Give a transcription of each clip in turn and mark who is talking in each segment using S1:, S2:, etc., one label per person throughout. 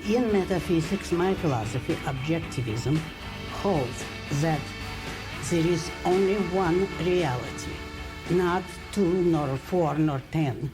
S1: In metaphysics, my philosophy, objectivism, holds that there is only one reality, not two, nor four, nor 10.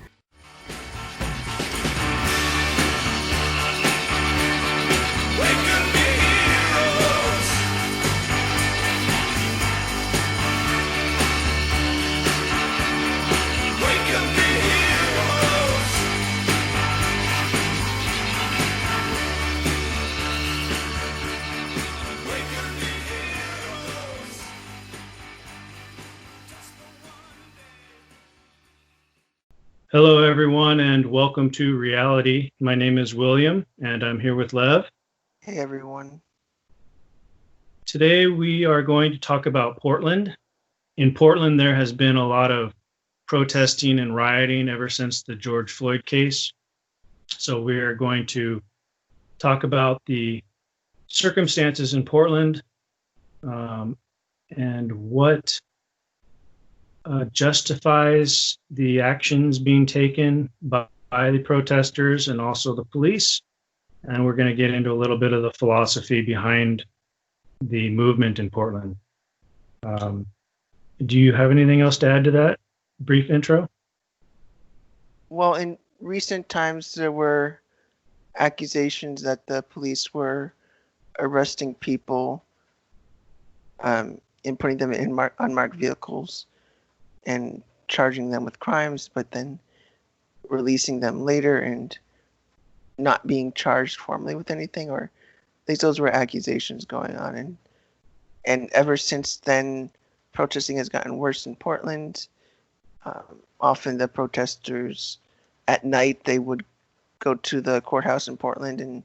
S2: Hello, everyone, and welcome to Reality. My name is William, and I'm here with Lev.
S3: Hey, everyone.
S2: Today, we are going to talk about Portland. In Portland, there has been a lot of protesting and rioting ever since the George Floyd case. So we are going to talk about the circumstances in Portland and what justifies the actions being taken by the protesters and also the police. And we're going to get into a little bit of the philosophy behind the movement in Portland. Do you have anything else to add to that brief intro?
S3: Well, in recent times, there were accusations that the police were arresting people and putting them in unmarked vehicles and charging them with crimes, but then releasing them later and not being charged formally with anything, or at least those were accusations going on. And ever since then, protesting has gotten worse in Portland. Often the protesters at night, they would go to the courthouse in Portland and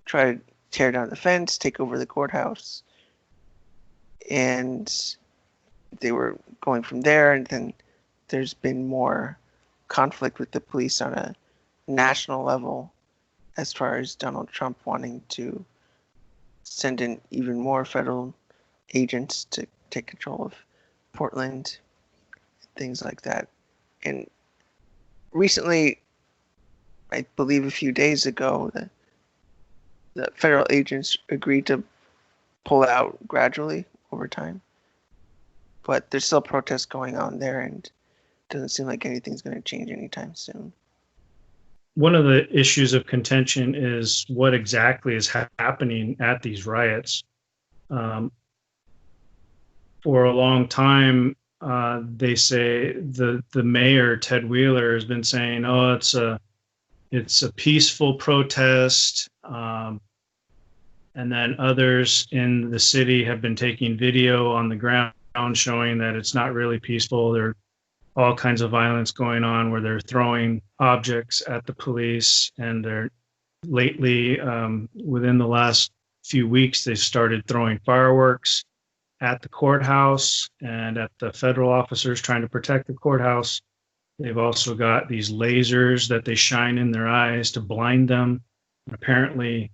S3: try to tear down the fence, take over the courthouse. And they were going from there, and then there's been more conflict with the police on a national level as far as Donald Trump wanting to send in even more federal agents to take control of Portland, things like that. And recently, I believe a few days ago, the federal agents agreed to pull out gradually over time. But there's still protests going on there, and it doesn't seem like anything's going to change anytime soon.
S2: One of the issues of contention is what exactly is happening at these riots. For a long time, they say the mayor, Ted Wheeler, has been saying, "Oh, it's a peaceful protest," and then others in the city have been taking video on the ground showing that it's not really peaceful. There are all kinds of violence going on where they're throwing objects at the police, and they're lately, within the last few weeks, they've started throwing fireworks at the courthouse and at the federal officers trying to protect the courthouse. They've also got these lasers that they shine in their eyes to blind them. Apparently,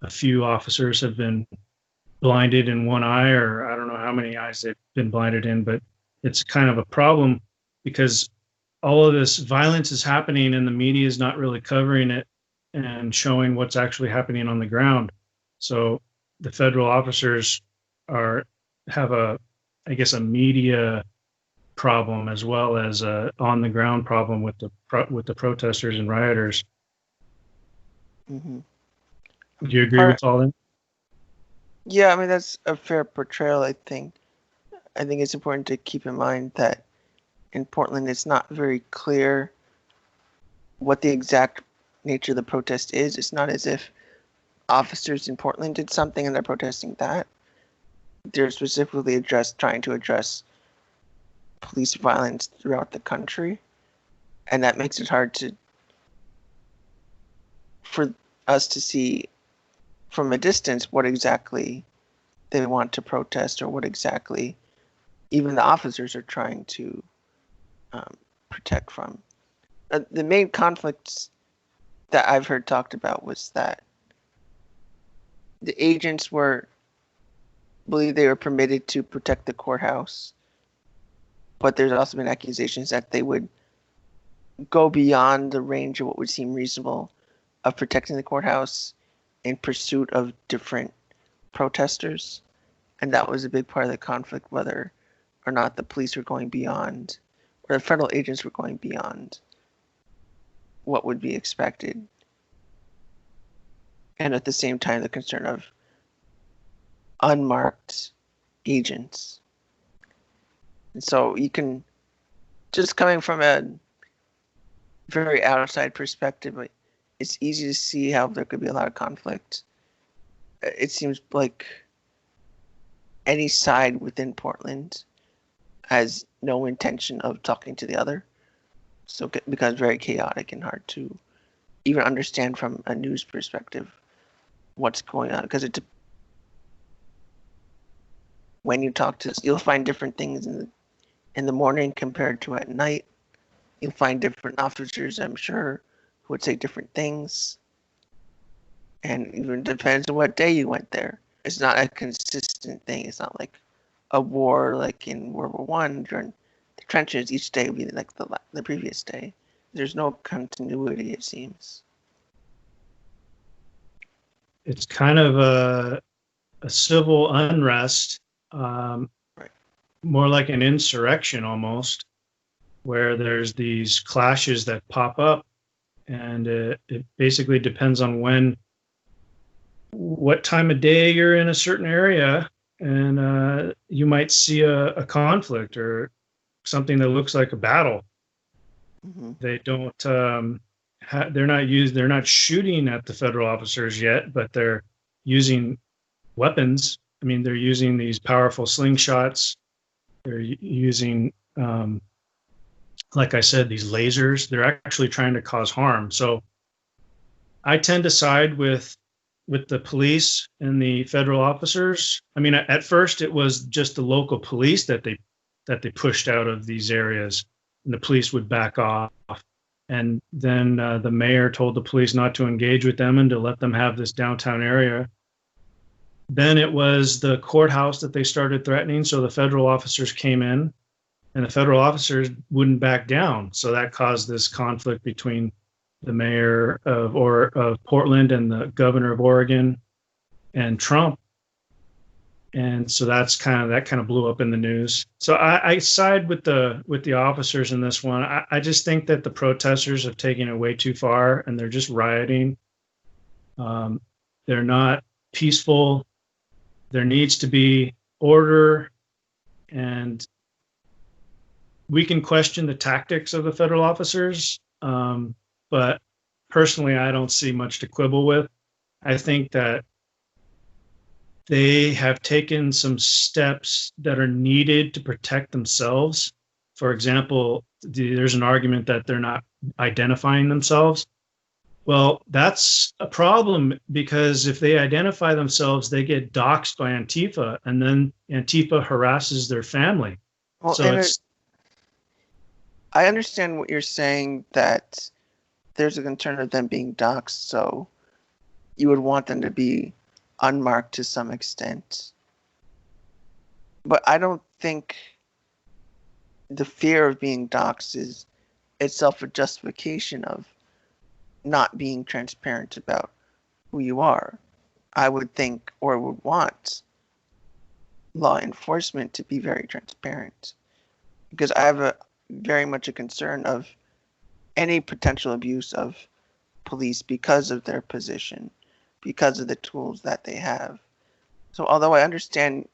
S2: a few officers have been blinded in one eye, or I don't know how many eyes they've been blinded in, but it's kind of a problem because all of this violence is happening and the media is not really covering it and showing what's actually happening on the ground. So the federal officers have a media problem as well as a on the ground problem with the protesters and rioters.
S3: Mm-hmm.
S2: Do you agree with all that?
S3: Yeah, I mean, that's a fair portrayal, I think. I think it's important to keep in mind that in Portland, it's not very clear what the exact nature of the protest is. It's not as if officers in Portland did something and they're protesting that. They're specifically trying to address police violence throughout the country. And that makes it hard for us to see from a distance what exactly they want to protest or what exactly even the officers are trying to protect from. The main conflicts that I've heard talked about was that the agents believe they were permitted to protect the courthouse, but there's also been accusations that they would go beyond the range of what would seem reasonable of protecting the courthouse in pursuit of different protesters. And that was a big part of the conflict, whether or not the police were going beyond, or the federal agents were going beyond what would be expected. And at the same time, the concern of unmarked agents. And so you can, just coming from a very outside perspective, it's easy to see how there could be a lot of conflict. It seems like any side within Portland has no intention of talking to the other. So it becomes very chaotic and hard to even understand from a news perspective what's going on. Because when you talk to, you'll find different things in the morning compared to at night. You'll find different officers, I'm sure, who would say different things. And even depends on what day you went there. It's not a consistent thing. It's not like a war like in World War One during the trenches. Each day would be like the previous day. There's no continuity, it seems.
S2: It's kind of a civil unrest,
S3: Right.
S2: more like an insurrection almost, where there's these clashes that pop up, and it basically depends on what time of day you're in a certain area, and you might see a conflict or something that looks like a battle.
S3: Mm-hmm.
S2: They don't they're not shooting at the federal officers yet, but they're using weapons. I mean, they're using these powerful slingshots. They're using, like I said, these lasers. They're actually trying to cause harm. So I tend to side with the police and the federal officers. I mean, at first it was just the local police that they pushed out of these areas, and the police would back off. And then the mayor told the police not to engage with them and to let them have this downtown area. Then it was the courthouse that they started threatening. So the federal officers came in, and the federal officers wouldn't back down. So that caused this conflict between the mayor of Portland and the governor of Oregon and Trump. And so that kind of blew up in the news. So I side with the officers in this one. I just think that the protesters have taken it way too far, and they're just rioting. They're not peaceful. There needs to be order, and we can question the tactics of the federal officers, but personally, I don't see much to quibble with. I think that they have taken some steps that are needed to protect themselves. For example, there's an argument that they're not identifying themselves. Well, that's a problem, because if they identify themselves, they get doxxed by Antifa, and then Antifa harasses their family.
S3: Well,
S2: so
S3: I understand what you're saying, that there's a concern of them being doxxed, so you would want them to be unmarked to some extent. But I don't think the fear of being doxxed is itself a justification of not being transparent about who you are. I would think, or would want, law enforcement to be very transparent, because I have very much a concern of any potential abuse of police because of their position, because of the tools that they have. So although I understand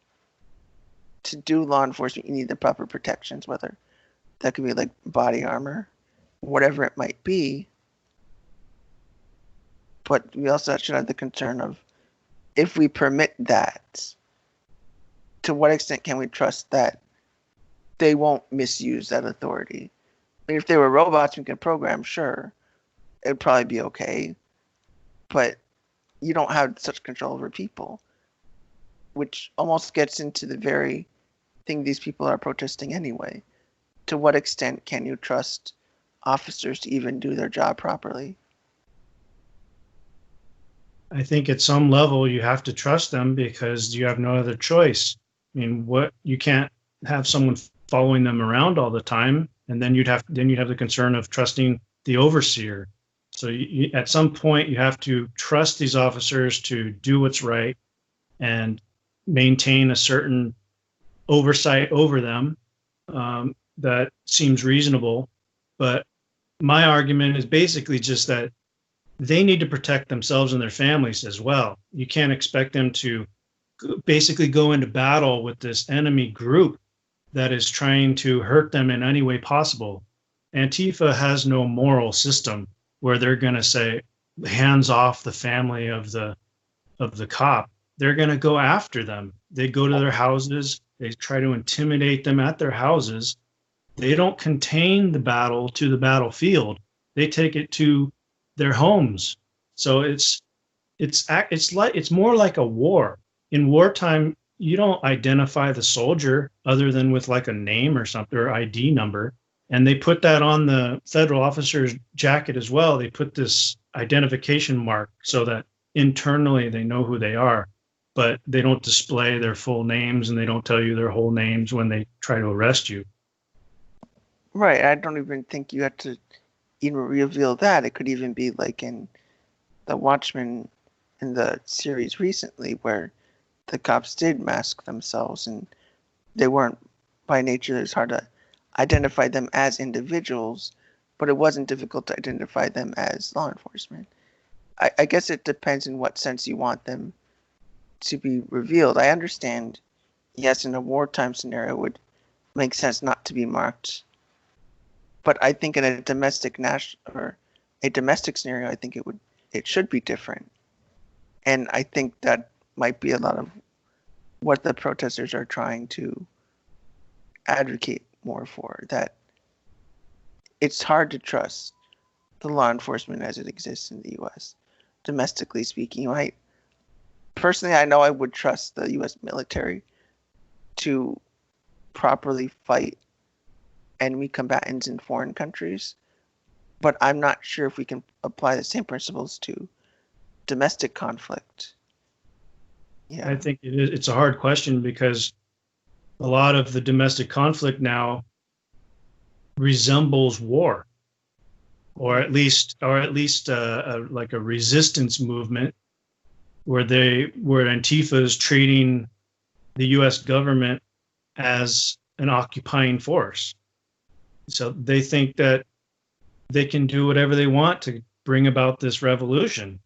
S3: to do law enforcement, you need the proper protections, whether that could be like body armor, whatever it might be. But we also should have the concern of, if we permit that, to what extent can we trust that they won't misuse that authority? I mean, if they were robots we could program, sure, it'd probably be okay. But you don't have such control over people, which almost gets into the very thing these people are protesting anyway. To what extent can you trust officers to even do their job properly?
S2: I think at some level you have to trust them, because you have no other choice. I mean, you can't have someone following them around all the time, and then you'd have the concern of trusting the overseer. So at some point, you have to trust these officers to do what's right and maintain a certain oversight over them that seems reasonable. But my argument is basically just that they need to protect themselves and their families as well. You can't expect them to basically go into battle with this enemy group that is trying to hurt them in any way possible. Antifa has no moral system where they're going to say, hands off the family of the cop. They're going to go after them. They go to their houses. They try to intimidate them at their houses. They don't contain the battle to the battlefield. They take it to their homes. So it's more like a war. In wartime, you don't identify the soldier other than with like a name or something or ID number. And they put that on the federal officer's jacket as well. They put this identification mark so that internally they know who they are, but they don't display their full names and they don't tell you their whole names when they try to arrest you.
S3: Right. I don't even think you have to even reveal that. It could even be like in The Watchmen in the series recently where the cops did mask themselves and they weren't by nature, it's hard to identify them as individuals, but it wasn't difficult to identify them as law enforcement. I guess it depends in what sense you want them to be revealed. I understand, yes, in a wartime scenario it would make sense not to be marked, but I think in a domestic scenario, I think it should be different. And I think that might be a lot of what the protesters are trying to advocate more for, that it's hard to trust the law enforcement as it exists in the U.S. Domestically speaking, personally, I know I would trust the U.S. military to properly fight enemy combatants in foreign countries, but I'm not sure if we can apply the same principles to domestic conflict. Yeah,
S2: I think it's a hard question because a lot of the domestic conflict now resembles war, or at least like a resistance movement where Antifa is treating the U.S. government as an occupying force. So they think that they can do whatever they want to bring about this revolution.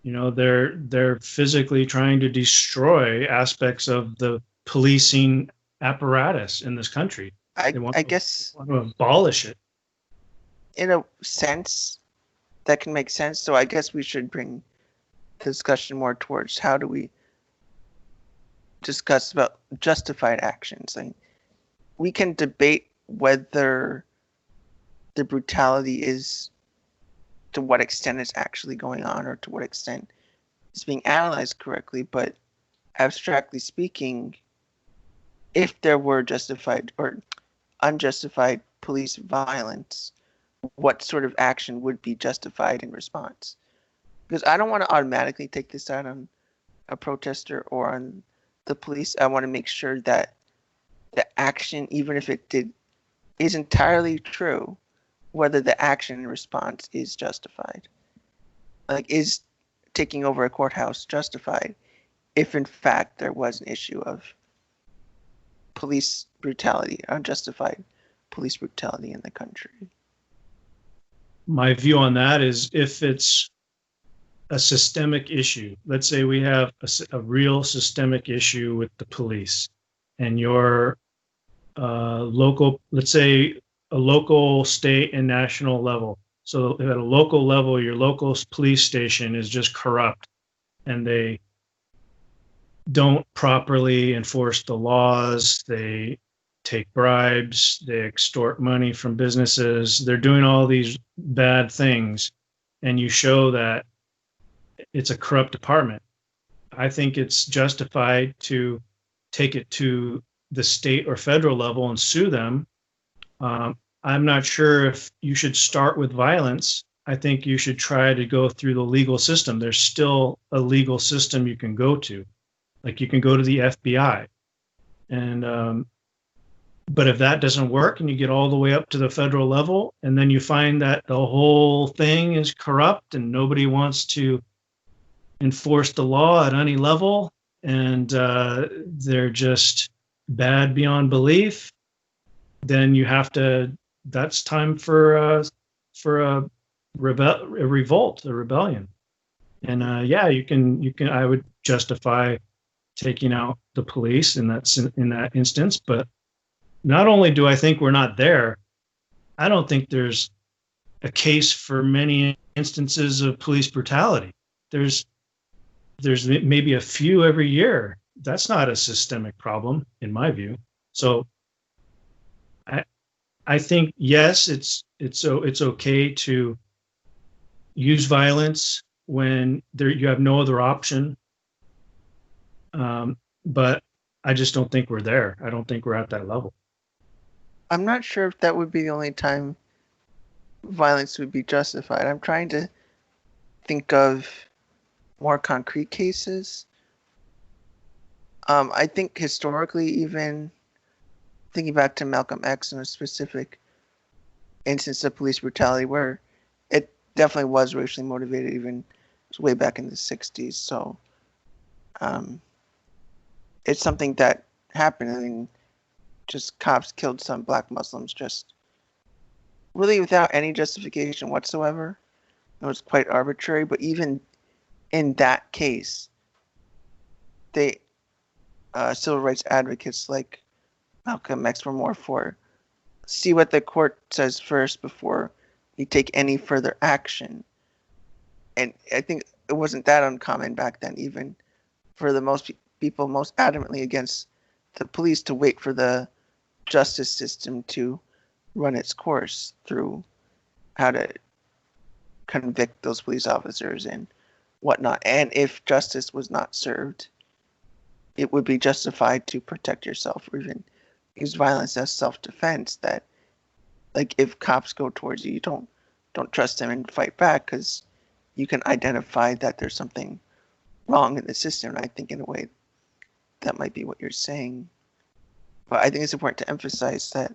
S2: You know, they're physically trying to destroy aspects of the policing apparatus in this country.
S3: I guess
S2: want to abolish it.
S3: In a sense, that can make sense. So I guess we should bring the discussion more towards how do we discuss about justified actions. Like, we can debate whether the brutality is, to what extent it's actually going on or to what extent it's being analyzed correctly, but abstractly speaking, if there were justified or unjustified police violence, what sort of action would be justified in response? Because I don't want to automatically take this out on a protester or on the police. I want to make sure that the action, even if it is entirely true, whether the action in response is justified. Like, is taking over a courthouse justified if in fact there was an issue of police brutality, unjustified police brutality in the country?
S2: My view on that is if it's a systemic issue, let's say we have a real systemic issue with the police and your local, let's say a local, state, and national level. So at a local level, your local police station is just corrupt and they don't properly enforce the laws. They take bribes, they extort money from businesses. They're doing all these bad things, and you show that it's a corrupt department. I think it's justified to take it to the state or federal level and sue them. I'm not sure if you should start with violence. I think you should try to go through the legal system. There's still a legal system you can go to. Like, you can go to the FBI, and But if that doesn't work and you get all the way up to the federal level, and then you find that the whole thing is corrupt and nobody wants to enforce the law at any level, and they're just bad beyond belief, then you have to. That's time for a revolt, a rebellion. And yeah, you can. I would justify taking out the police in that instance, but not only do I think we're not there, I don't think there's a case for many instances of police brutality. There's maybe a few every year. That's not a systemic problem in my view. So I think yes, it's okay to use violence when you have no other option. But I just don't think we're there. I don't think we're at that level.
S3: I'm not sure if that would be the only time violence would be justified. I'm trying to think of more concrete cases. I think historically, even thinking back to Malcolm X and a specific instance of police brutality where it definitely was racially motivated, even way back in the 60s. So it's something that happened. I mean, just cops killed some black Muslims just really without any justification whatsoever. It was quite arbitrary, but even in that case, they civil rights advocates like Malcolm X were more for see what the court says first before you take any further action. And I think it wasn't that uncommon back then, even for the most people most adamantly against the police to wait for the justice system to run its course through how to convict those police officers and whatnot. And if justice was not served, it would be justified to protect yourself or even use violence as self-defense. That, like, if cops go towards you, you don't trust them and fight back because you can identify that there's something wrong in the system. And I think in a way that might be what you're saying. But I think it's important to emphasize that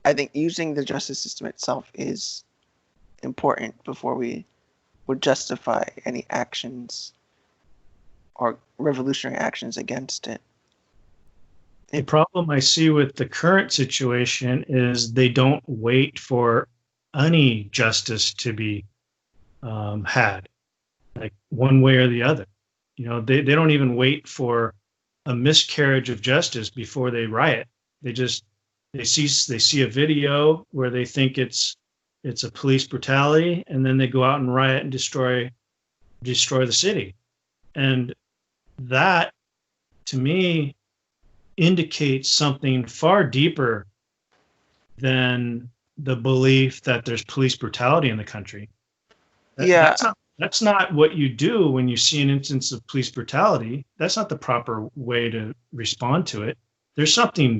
S3: I think using the justice system itself is important before we would justify any actions or revolutionary actions against it.
S2: The problem I see with the current situation is they don't wait for any justice to be had, like one way or the other. You know, they don't even wait for a miscarriage of justice before they riot. They see a video where they think it's a police brutality, and then they go out and riot and destroy the city. And that, to me, indicates something far deeper than the belief that there's police brutality in the country. That's not what you do when you see an instance of police brutality. That's not the proper way to respond to it. There's something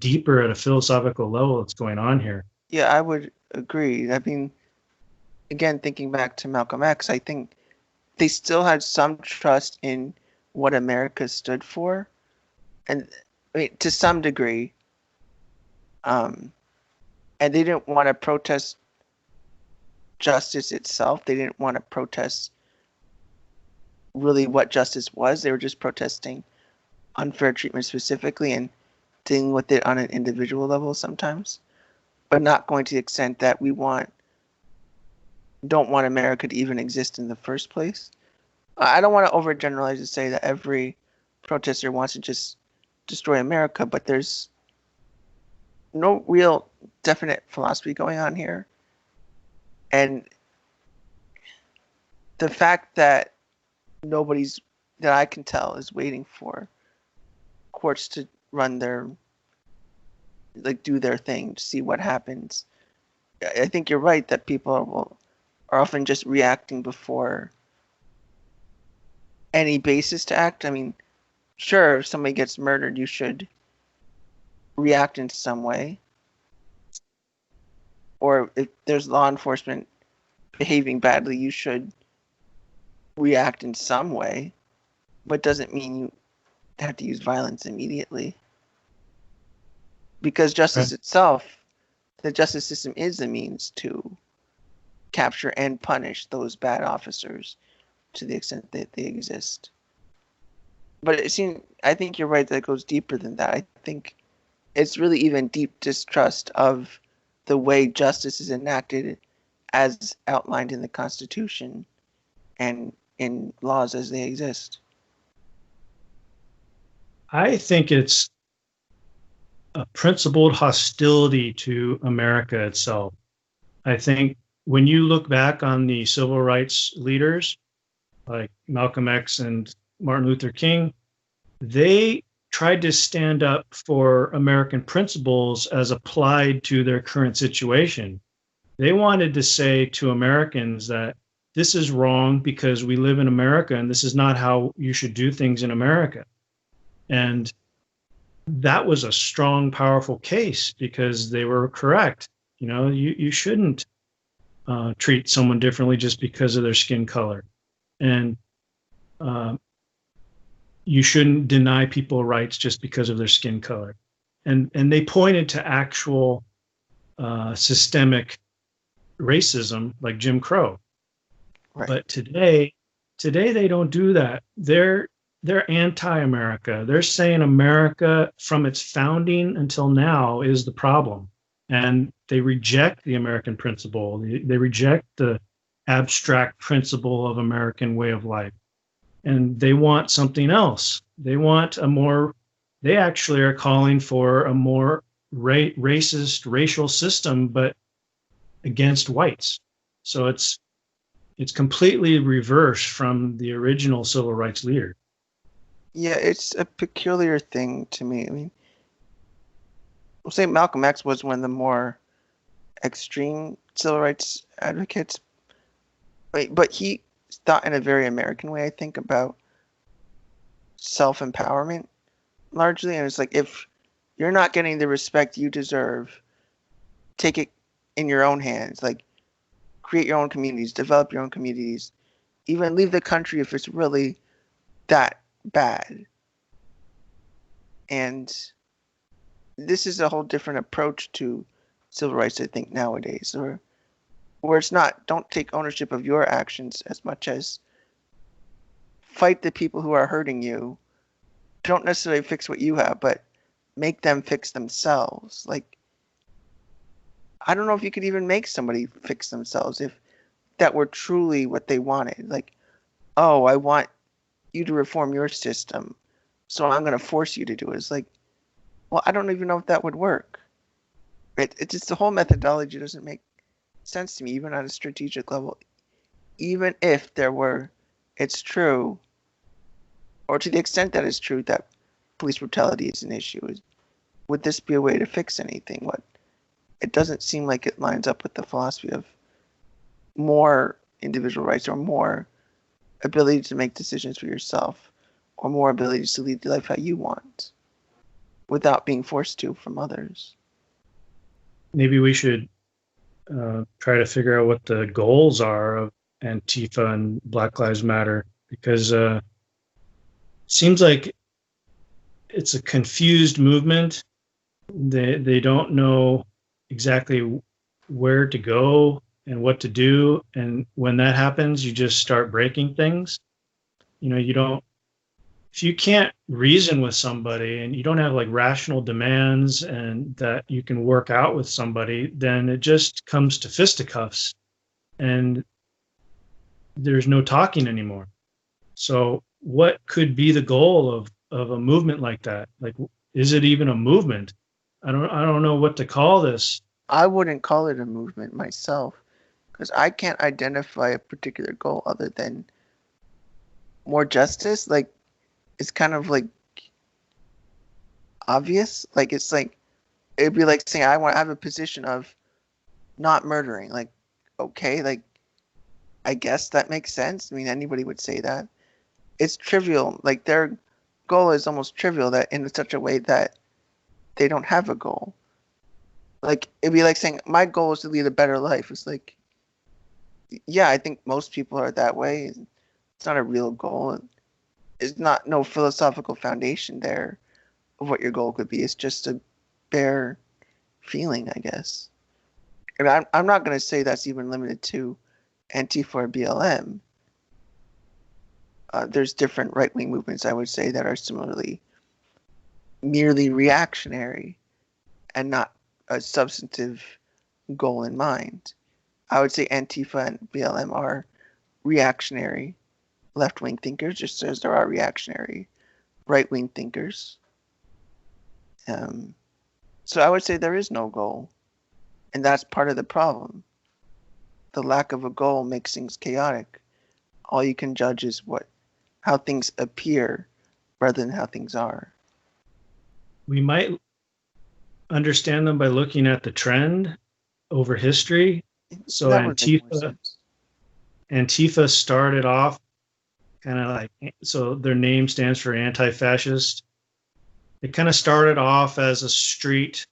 S2: deeper at a philosophical level that's going on here.
S3: Yeah, I would agree. I mean, again, thinking back to Malcolm X, I think they still had some trust in what America stood for. And I mean, to some degree, and they didn't want to protest justice itself. They didn't want to protest really what justice was. They were just protesting unfair treatment specifically and dealing with it on an individual level sometimes, but not going to the extent that we don't want America to even exist in the first place. I don't want to overgeneralize and say that every protester wants to just destroy America, but there's no real definite philosophy going on here. And the fact that that I can tell is waiting for courts to run do their thing, to see what happens. I think you're right that people are often just reacting before any basis to act. I mean, sure, if somebody gets murdered, you should react in some way. Or if there's law enforcement behaving badly, you should react in some way. But doesn't mean you have to use violence immediately. because justice
S2: Right.
S3: itself, the justice system is a means to capture and punish those bad officers to the extent that they exist. But I think you're right that it goes deeper than that. I think it's really even deep distrust of the way justice is enacted as outlined in the Constitution and in laws as they exist.
S2: I think it's a principled hostility to America itself. I think when you look back on the civil rights leaders like Malcolm X and Martin Luther King, they tried to stand up for American principles as applied to their current situation. They wanted to say to Americans that this is wrong because we live in America and this is not how you should do things in America. And that was a strong, powerful case because they were correct. You shouldn't treat someone differently just because of their skin color. And you shouldn't deny people rights just because of their skin color. And they pointed to actual systemic racism like Jim Crow.
S3: Right.
S2: But today they don't do that. They're anti-America. They're saying America from its founding until now is the problem. And they reject the American principle. They reject the abstract principle of American way of life. And they want something else. They actually are calling for a more racist racial system, but against whites. So it's completely reversed from the original civil rights leader.
S3: Yeah, it's a peculiar thing to me. I mean, we'll say Malcolm X was one of the more extreme civil rights advocates, but he thought in a very American way, I think, about self-empowerment largely. And it's like, if you're not getting the respect you deserve, take it in your own hands. Like, create your own communities, develop your own communities, even leave the country if it's really that bad. And this is a whole different approach to civil rights, I think, nowadays, where it's not, don't take ownership of your actions as much as fight the people who are hurting you. Don't necessarily fix what you have, but make them fix themselves. Like, I don't know if you could even make somebody fix themselves if that were truly what they wanted. Like, oh, I want you to reform your system, so I'm going to force you to do it. It's like, well, I don't even know if that would work. It's just the whole methodology doesn't make sense to me, even on a strategic level. Even if it's true, or to the extent that it's true that police brutality is an issue, would this be a way to fix anything? It doesn't seem like it lines up with the philosophy of more individual rights or more ability to make decisions for yourself or more ability to lead the life how you want without being forced to from others.
S2: Maybe we should try to figure out what the goals are of Antifa and Black Lives Matter, because it seems like it's a confused movement. They don't know exactly where to go and what to do. And when that happens, you just start breaking things. If you can't reason with somebody and you don't have like rational demands and that you can work out with somebody, then it just comes to fisticuffs and there's no talking anymore. So what could be the goal of a movement like that? Like, is it even a movement? I don't know what to call this.
S3: I wouldn't call it a movement myself, because I can't identify a particular goal other than more justice. Like, it's kind of like obvious. Like, it's like, it'd be like saying I have a position of not murdering. Like, okay, like, I guess that makes sense. I mean, anybody would say that. It's trivial. Like, their goal is almost trivial, that in such a way that they don't have a goal. Like, it'd be like saying my goal is to lead a better life. It's like, yeah, I think most people are that way. It's not a real goal. It's not no philosophical foundation there of what your goal could be. It's just a bare feeling, I guess. And I'm not going to say that's even limited to Antifa or BLM. There's different right-wing movements, I would say, that are similarly merely reactionary and not a substantive goal in mind. I would say Antifa and BLM are reactionary left-wing thinkers, just as there are reactionary right-wing thinkers. So I would say there is no goal, and that's part of the problem. The lack of a goal makes things chaotic. All you can judge is how things appear rather than how things are.
S2: We might understand them by looking at the trend over history. So
S3: that would make more
S2: Antifa started off kind of like, so their name stands for anti-fascist. It kind of started off as a street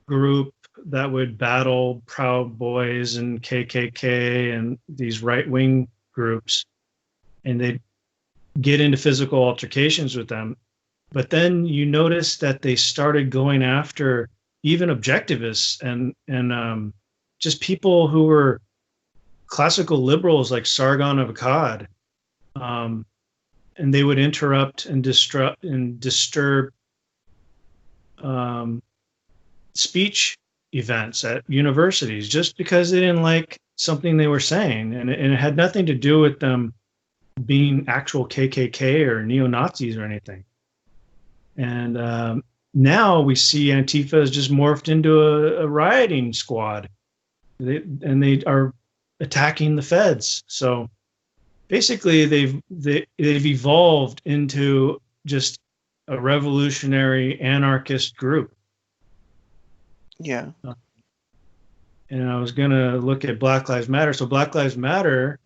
S2: group that would battle Proud Boys and KKK and these right-wing groups, and they'd get into physical altercations with them. But then you notice that they started going after even objectivists and just people who were classical liberals like Sargon of Akkad, and they would interrupt and disturb speech events at universities just because they didn't like something they were saying, and it had nothing to do with them being actual KKK or neo-Nazis or anything. And now we see Antifa has just morphed into a rioting squad, they are attacking the feds. So basically, they've evolved into just a revolutionary anarchist group.
S3: Yeah.
S2: And I was gonna look at Black Lives Matter. So Black Lives Matter,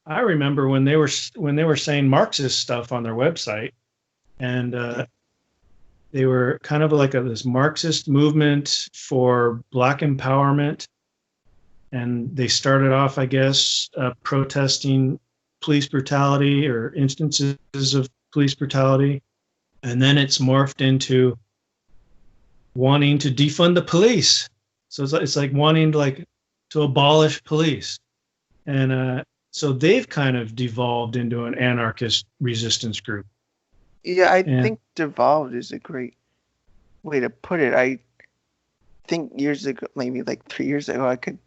S2: I remember when they were saying Marxist stuff on their website, and they were kind of like this Marxist movement for Black empowerment. And they started off, I guess, protesting police brutality or instances of police brutality. And then it's morphed into wanting to defund the police. So it's like wanting to abolish police. And so they've kind of devolved into an anarchist resistance group.
S3: Yeah, I think devolved is a great way to put it. I think years ago, maybe like 3 years ago, I could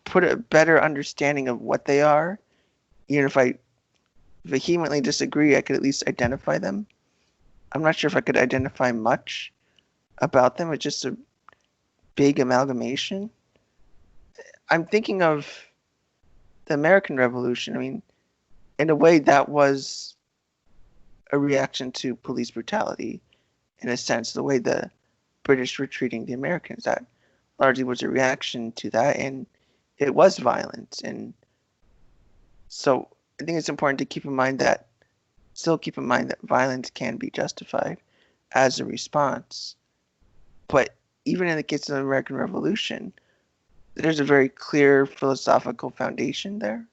S3: put a better understanding of what they are. Even if I vehemently disagree, I could at least identify them. I'm not sure if I could identify much about them. It's just a big amalgamation. I'm thinking of the American Revolution. I mean, in a way, that was a reaction to police brutality. In a sense, the way the British were treating the Americans, that largely was a reaction to that, and it was violent. And so I think it's important to keep in mind that violence can be justified as a response. But even in the case of the American Revolution, there's a very clear philosophical foundation there.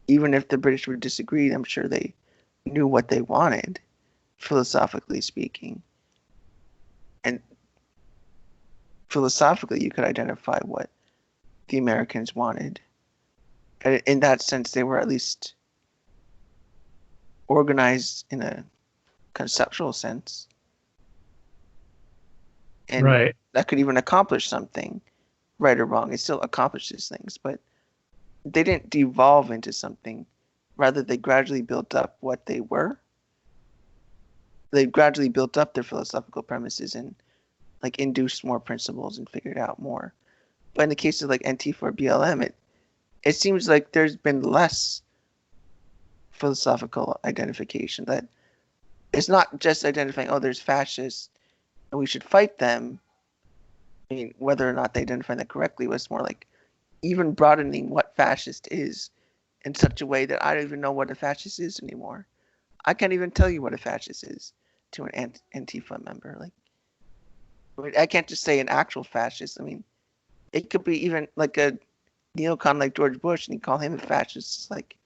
S3: Even if the British were disagreed, I'm sure they knew what they wanted, philosophically speaking. And philosophically, you could identify what the Americans wanted. And in that sense, they were at least organized in a conceptual sense. And
S2: right.
S3: That could even accomplish something, right or wrong. It still accomplishes things, but they didn't devolve into something. Rather, they gradually built up what they were. They gradually built up their philosophical premises and induced more principles and figured out more. But in the case of Antifa or BLM, it seems like there's been less philosophical identification. That it's not just identifying, oh, there's fascists and we should fight them. I mean, whether or not they identify that correctly was more like even broadening what fascist is in such a way that I don't even know what a fascist is anymore. I can't even tell you what a fascist is to an Antifa member. I can't just say an actual fascist. I mean, it could be even like a neocon like George Bush, and you call him a fascist. It's like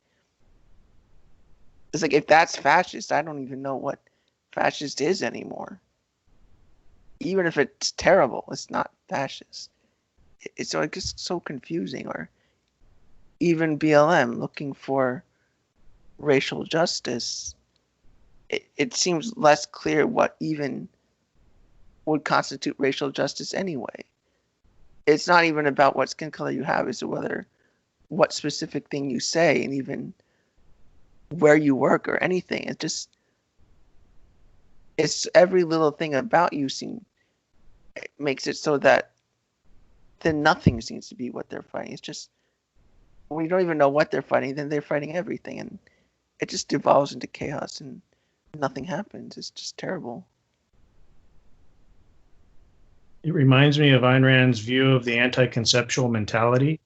S3: if that's fascist, I don't even know what fascist is anymore. even if it's terrible, it's not fascist. It's so, just so confusing. Or even BLM looking for racial justice. It seems less clear what even would constitute racial justice anyway. It's not even about what skin color you have, it's whether what specific thing you say and even where you work or anything. It's every little thing about you makes it so that then nothing seems to be what they're fighting. It's just when you don't even know what they're fighting, then they're fighting everything, and it just devolves into chaos and nothing happens. It's just terrible.
S2: It reminds me of Ayn Rand's view of the anti-conceptual mentality.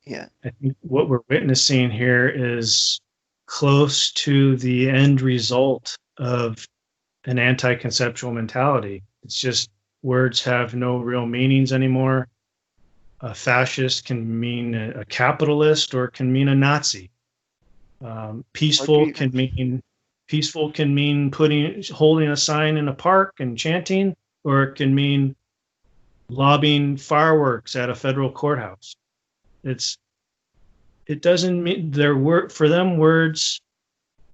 S3: Yeah.
S2: I think what we're witnessing here is close to the end result of an anti-conceptual mentality. It's just words have no real meanings anymore. A fascist can mean a capitalist or it can mean a Nazi. Peaceful can mean holding a sign in a park and chanting, or it can mean lobbing fireworks at a federal courthouse. It doesn't mean for them, words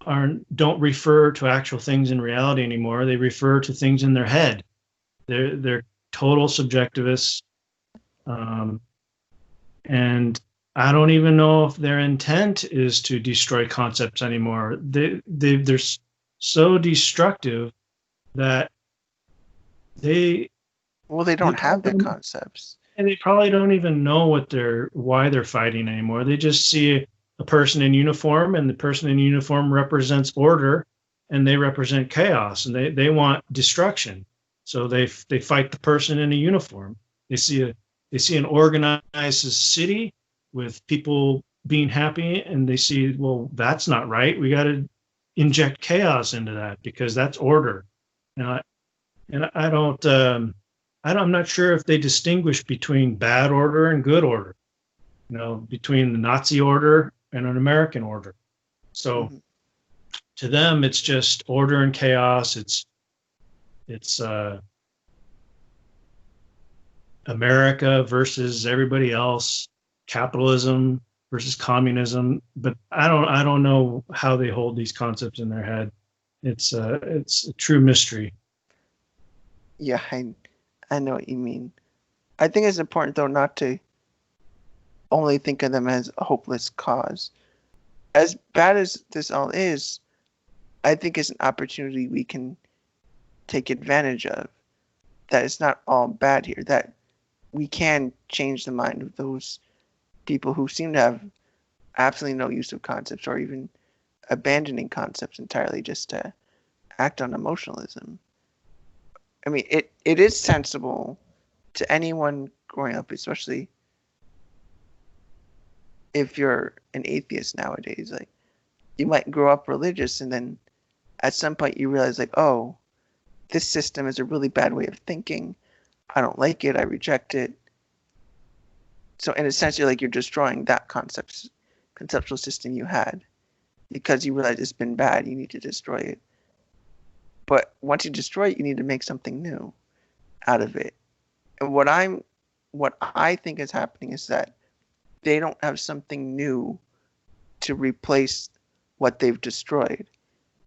S2: don't refer to actual things in reality anymore. They refer to things in their head. They're total subjectivists. And I don't even know if their intent is to destroy concepts anymore. They're so destructive that they
S3: don't have the concepts,
S2: and they probably don't even know why they're fighting anymore. They just see a person in uniform, and the person in uniform represents order, and they represent chaos, and they want destruction. So they fight the person in a uniform. They see an organized city with people being happy, and they see, well, that's not right. We got to inject chaos into that because that's order. I'm not sure if they distinguish between bad order and good order, between the Nazi order and an American order. So to them, it's just order and chaos. It's America versus everybody else, capitalism versus communism. But I don't know how they hold these concepts in their head. It's a true mystery.
S3: Yeah, I know what you mean. I think it's important, though, not to only think of them as a hopeless cause. As bad as this all is, I think it's an opportunity we can take advantage of. That it's not all bad here. That we can change the mind of those people who seem to have absolutely no use of concepts, or even abandoning concepts entirely just to act on emotionalism. I mean, it is sensible to anyone growing up, especially if you're an atheist nowadays. Like, you might grow up religious, and then at some point you realize, like, oh, this system is a really bad way of thinking. I don't like it. I reject it. So in a sense, you're destroying that conceptual system you had, because you realize it's been bad. You need to destroy it. But once you destroy it, you need to make something new out of it. And what I think is happening is that they don't have something new to replace what they've destroyed.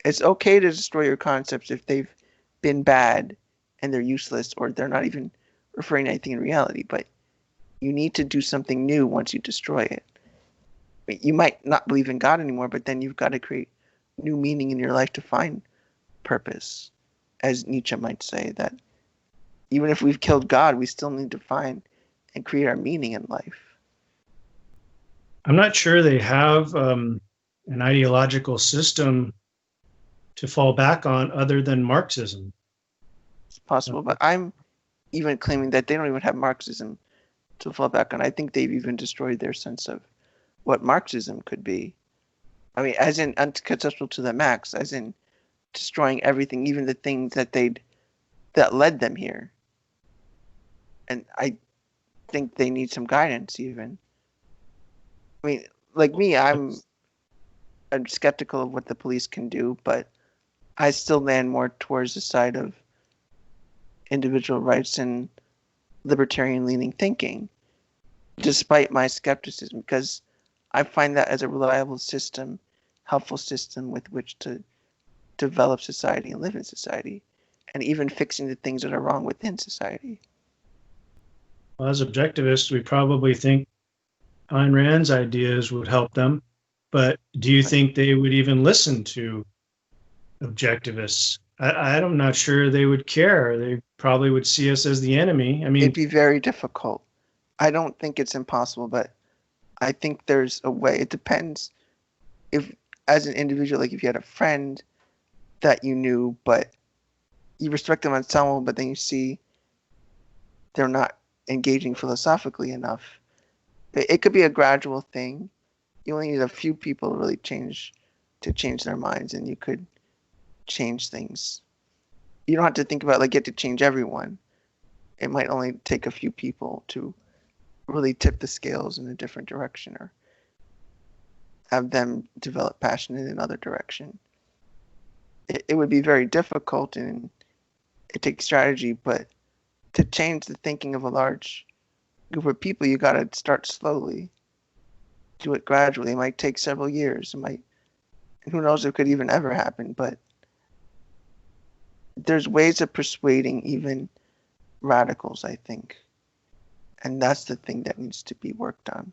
S3: It's okay to destroy your concepts if they've been bad and they're useless, or they're not even referring to anything in reality, but you need to do something new once you destroy it. You might not believe in God anymore, but then you've got to create new meaning in your life to find purpose. As Nietzsche might say, that even if we've killed God, we still need to find and create our meaning in life.
S2: I'm not sure they have an ideological system to fall back on other than Marxism.
S3: It's possible, but I'm even claiming that they don't even have Marxism to fall back on. I think they've even destroyed their sense of what Marxism could be. I mean, as in anti-conceptual to the max, as in destroying everything, even the things that led them here. And I think they need some guidance, even. I mean, like me, I'm skeptical of what the police can do, but I still land more towards the side of individual rights and libertarian-leaning thinking, despite my skepticism, because I find that as a reliable system, helpful system with which to develop society and live in society, and even fixing the things that are wrong within society.
S2: Well, as objectivists, we probably think Ayn Rand's ideas would help them, but do you think they would even listen to objectivists? I'm not sure they would care. They probably would see us as the enemy. I mean,
S3: It'd be very difficult. I don't think it's impossible, but I think there's a way. It depends. If, as an individual, like if you had a friend that you knew, but you respect them on some level, but then you see they're not engaging philosophically enough, it could be a gradual thing. You only need a few people to really change their minds, and you could change things. You don't have to think about like get to change everyone. It might only take a few people to really tip the scales in a different direction, or have them develop passion in another direction. It would be very difficult, and it takes strategy, but to change the thinking of a large group of people, you got to start slowly. Do it gradually. It might take several years. Who knows if it could even ever happen, but there's ways of persuading even radicals, I think. And that's the thing that needs to be worked on.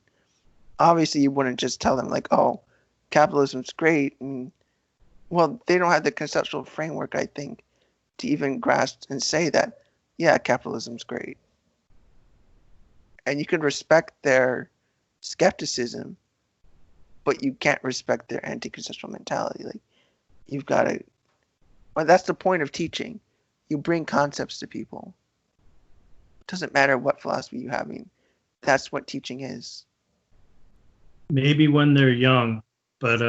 S3: Obviously, you wouldn't just tell them like, oh, capitalism's great. And, well, they don't have the conceptual framework, I think, to even grasp and say that, yeah, capitalism's great. And you can respect their skepticism, but you can't respect their anti-conceptual mentality. Like, you've got to, well, that's the point of teaching. You bring concepts to people. It doesn't matter what philosophy you have. I mean, that's what teaching is.
S2: maybe when they're young, but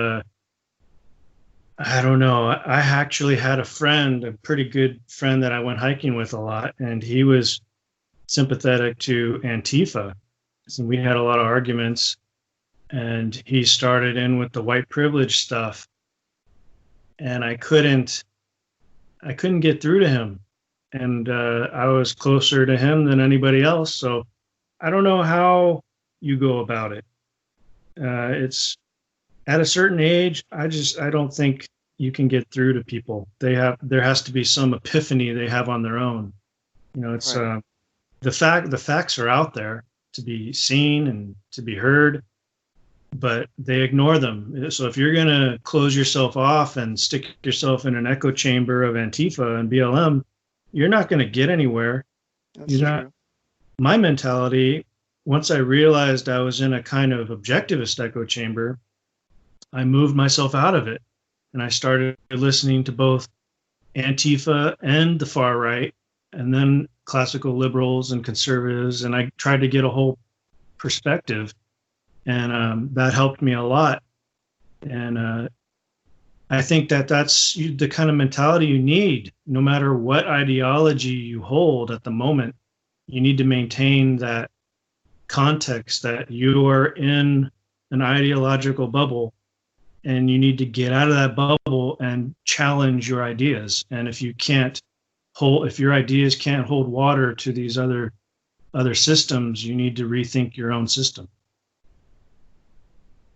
S2: I don't know. I actually had a friend, a pretty good friend that I went hiking with a lot, and he was sympathetic to Antifa. So we had a lot of arguments, and he started in with the white privilege stuff, and I couldn't get through to him, and I was closer to him than anybody else. So I don't know how you go about it. It's at a certain age. I don't think you can get through to people. There has to be some epiphany they have on their own. It's
S3: Right.
S2: the facts are out there to be seen and to be heard, but they ignore them. So if you're going to close yourself off and stick yourself in an echo chamber of Antifa and BLM, you're not going to get anywhere.
S3: That's
S2: You're not.
S3: true.
S2: My mentality, once I realized I was in a kind of objectivist echo chamber, I moved myself out of it, and I started listening to both Antifa and the far right, and then classical liberals and conservatives, and I tried to get a whole perspective, and that helped me a lot. And I think that's the kind of mentality you need, no matter what ideology you hold at the moment. You need to maintain that context that you are in an ideological bubble, and you need to get out of that bubble and challenge your ideas. And if your ideas can't hold water to these other systems, you need to rethink your own system.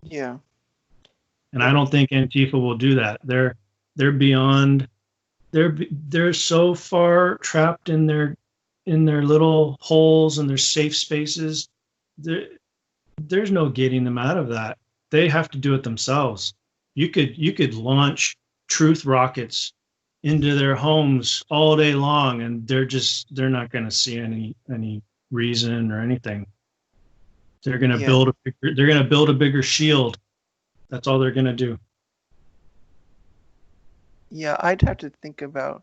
S3: Yeah.
S2: And I don't think Antifa will do that. They're beyond. They're so far trapped in their little holes and their safe spaces. There's no getting them out of that. They have to do it themselves. You could launch truth rockets into their homes all day long, and they're not going to see any reason or anything. They're going to build a bigger shield. That's all they're going to do.
S3: Yeah, I'd have to think about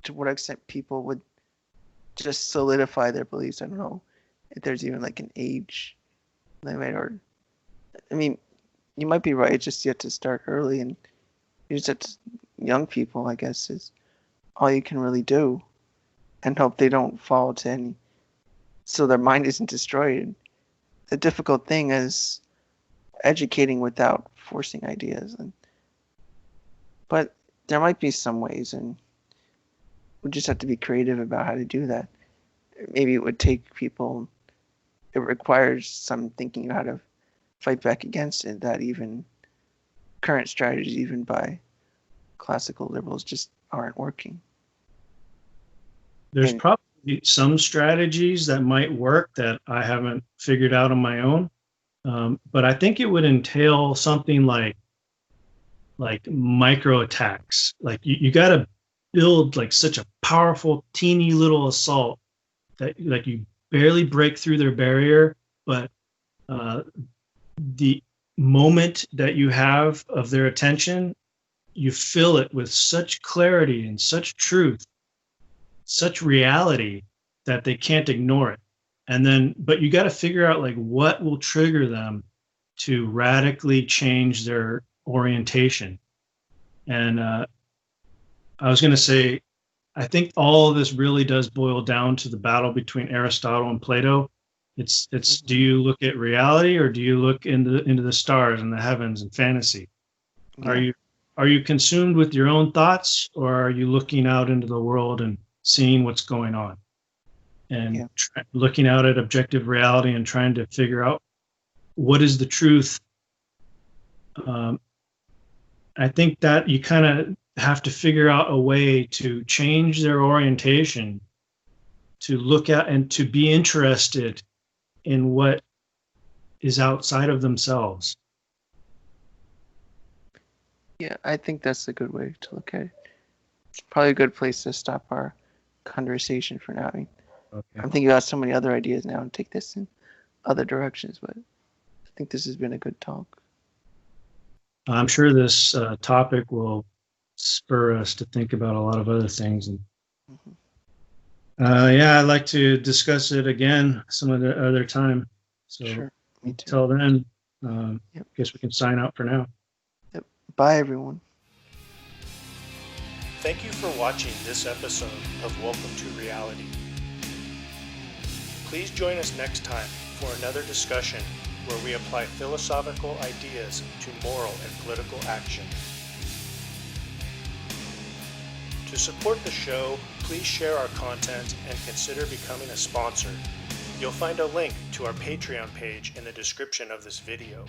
S3: to what extent people would just solidify their beliefs. I don't know if there's even like an age limit, or I mean, you might be right. It's just you have to start early, and you just have to, young people, I guess, is all you can really do, and hope they don't fall to any, so their mind isn't destroyed. The difficult thing is educating without forcing ideas, but there might be some ways, and We just have to be creative about how to do that. Maybe it would take people, it requires some thinking how to fight back against it, that even current strategies, even by classical liberals, just aren't working.
S2: There's
S3: And-
S2: probably some strategies that might work that I haven't figured out on my own. But I think it would entail something like micro attacks. Like you got to build like such a powerful, teeny little assault that like you barely break through their barrier, but the moment that you have of their attention, you fill it with such clarity and such truth, such reality that they can't ignore it. And then, but you got to figure out like what will trigger them to radically change their orientation. And I was going to say, I think all of this really does boil down to the battle between Aristotle and Plato. It's do you look at reality or do you look into the stars and the heavens and fantasy?
S3: Yeah.
S2: Are you consumed with your own thoughts, or are you looking out into the world and seeing what's going on and looking out at objective reality and trying to figure out what is the truth? I think that you kind of have to figure out a way to change their orientation, to look at and to be interested in what is outside of themselves.
S3: Yeah, I think that's a good way to look at it. It's probably a good place to stop our conversation for now. I mean,
S2: Okay.
S3: I'm thinking about so many other ideas now and take this in other directions, but I think this has been a good talk.
S2: I'm sure this topic will spur us to think about a lot of other things. And yeah, I'd like to discuss it again some other time. So
S3: Sure, me too.
S2: until then,
S3: Yep.
S2: guess we can sign out for now.
S3: Bye, everyone.
S2: Thank you for watching this episode of Welcome to Reality. Please join us next time for another discussion where we apply philosophical ideas to moral and political action. To support the show, please share our content and consider becoming a sponsor. You'll find a link to our Patreon page in the description of this video.